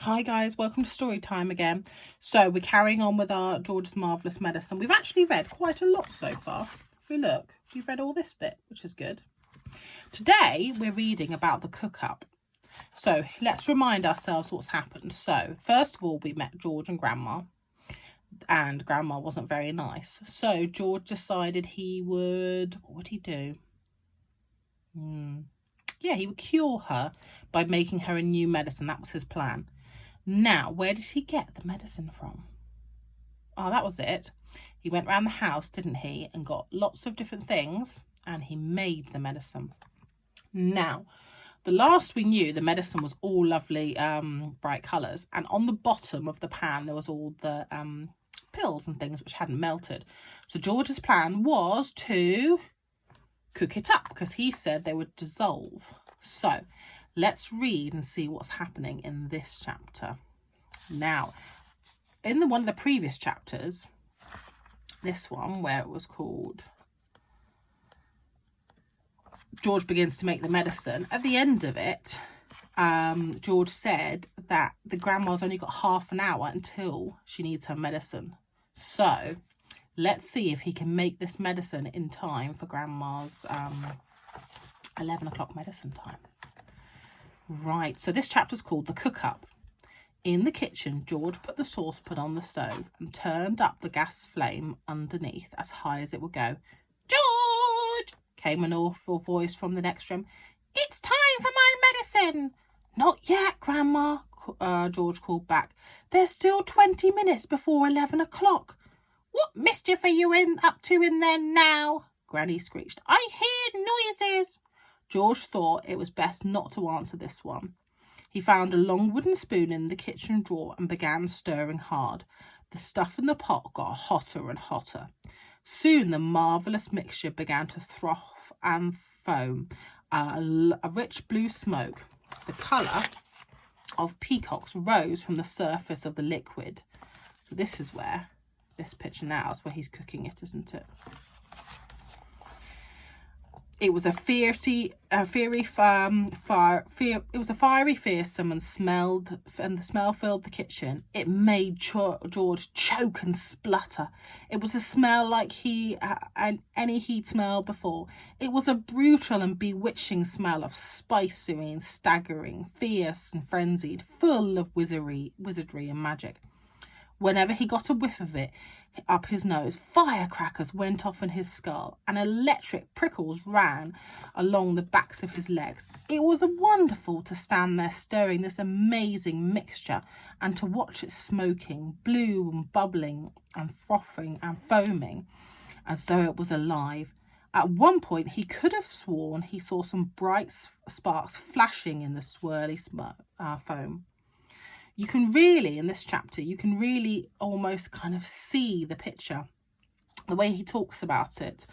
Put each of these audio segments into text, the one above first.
Hi guys, welcome to story time again. So we're carrying on with our George's Marvellous Medicine. We've actually read quite a lot so far. If we look, we've read all this bit, which is good. Today we're reading about the cook-up. So let's remind ourselves what's happened. So first of all, we met George and Grandma, and Grandma wasn't very nice. So George decided he would, what would he do? Yeah, he would cure her by making her a new medicine. That was his plan. Now, where did he get the medicine from? Oh, that was it. He went around the house, didn't he, and got lots of different things, and he made the medicine. Now, the last we knew, the medicine was all lovely, bright colours, and on the bottom of the pan, there was all the pills and things which hadn't melted. So George's plan was to cook it up, because he said they would dissolve. So let's read and see what's happening in this chapter. Now, in one of the previous chapters, this one where it was called George Begins to Make the Medicine, at the end of it, George said that the grandma's only got half an hour until she needs her medicine. So let's see if he can make this medicine in time for Grandma's 11 o'clock medicine time. Right, so this chapter's called The Cook-Up. In the kitchen, George put the saucepan on the stove and turned up the gas flame underneath as high as it would go. "George!" came an awful voice from the next room. "It's time for my medicine." "Not yet, Grandma," George called back. "There's still 20 minutes before 11 o'clock. "What mischief are you up to in there now?" Granny screeched. "I hear noises." George thought it was best not to answer this one. He found a long wooden spoon in the kitchen drawer and began stirring hard. The stuff in the pot got hotter and hotter. Soon the marvellous mixture began to froth and foam, a rich blue smoke. The colour of peacocks rose from the surface of the liquid. So this is where, this picture now is where he's cooking it, isn't it? It was a fiery, fearsome, and the smell filled the kitchen. It made George choke and splutter. It was a smell like any he'd smelled before. It was a brutal and bewitching smell of spicy and staggering, fierce and frenzied, full of wizardry and magic. Whenever he got a whiff of it up his nose, firecrackers went off in his skull and electric prickles ran along the backs of his legs. It was wonderful to stand there stirring this amazing mixture and to watch it smoking, blue and bubbling and frothing and foaming as though it was alive. At one point, he could have sworn he saw some bright sparks flashing in the swirly foam. You can really, in this chapter, you can really almost kind of see the picture, the way he talks about it,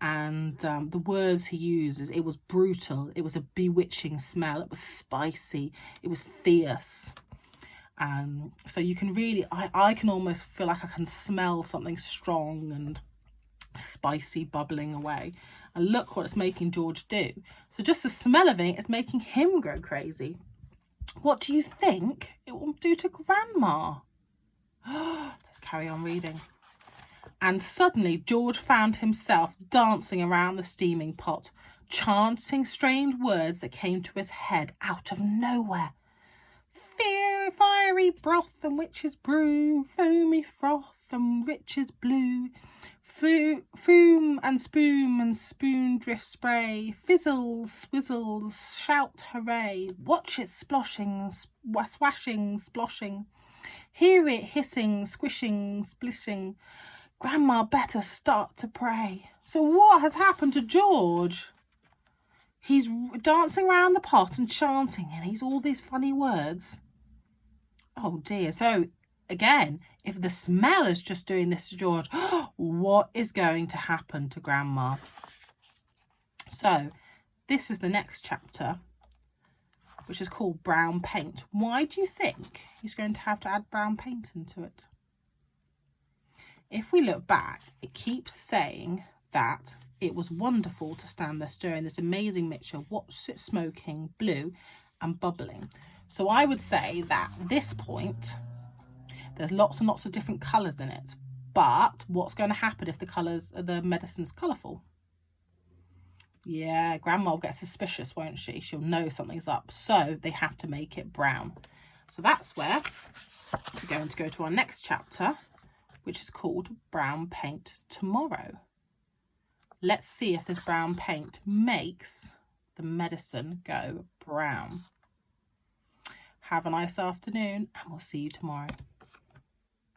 and the words he uses. It was brutal. It was a bewitching smell. It was spicy. It was fierce. So you can really, I can almost feel like I can smell something strong and spicy bubbling away. And look what it's making George do. So just the smell of it is making him go crazy. What do you think it will do to Grandma? Let's carry on reading. And suddenly George found himself dancing around the steaming pot, chanting strange words that came to his head out of nowhere. Fiery broth and witch's brew, foamy froth and riches blue, foam and spoon drift spray, fizzles, whizzles, shout hooray, watch it splashing, swashing, sploshing, hear it hissing, squishing, splishing. Grandma better start to pray. So what has happened to George? He's dancing around the pot and chanting, and he's all these funny words. Oh dear. So again, if the smell is just doing this to George, what is going to happen to Grandma? So this is the next chapter, which is called Brown Paint. Why do you think he's going to have to add brown paint into it? If we look back, it keeps saying that it was wonderful to stand there stirring this amazing mixture, watch it smoking, blue and bubbling. So I would say that at this point, there's lots and lots of different colours in it. But what's going to happen if the medicine's colourful? Yeah, Grandma will get suspicious, won't she? She'll know something's up. So they have to make it brown. So that's where we're going to go to our next chapter, which is called Brown Paint Tomorrow. Let's see if this brown paint makes the medicine go brown. Have a nice afternoon, and we'll see you tomorrow.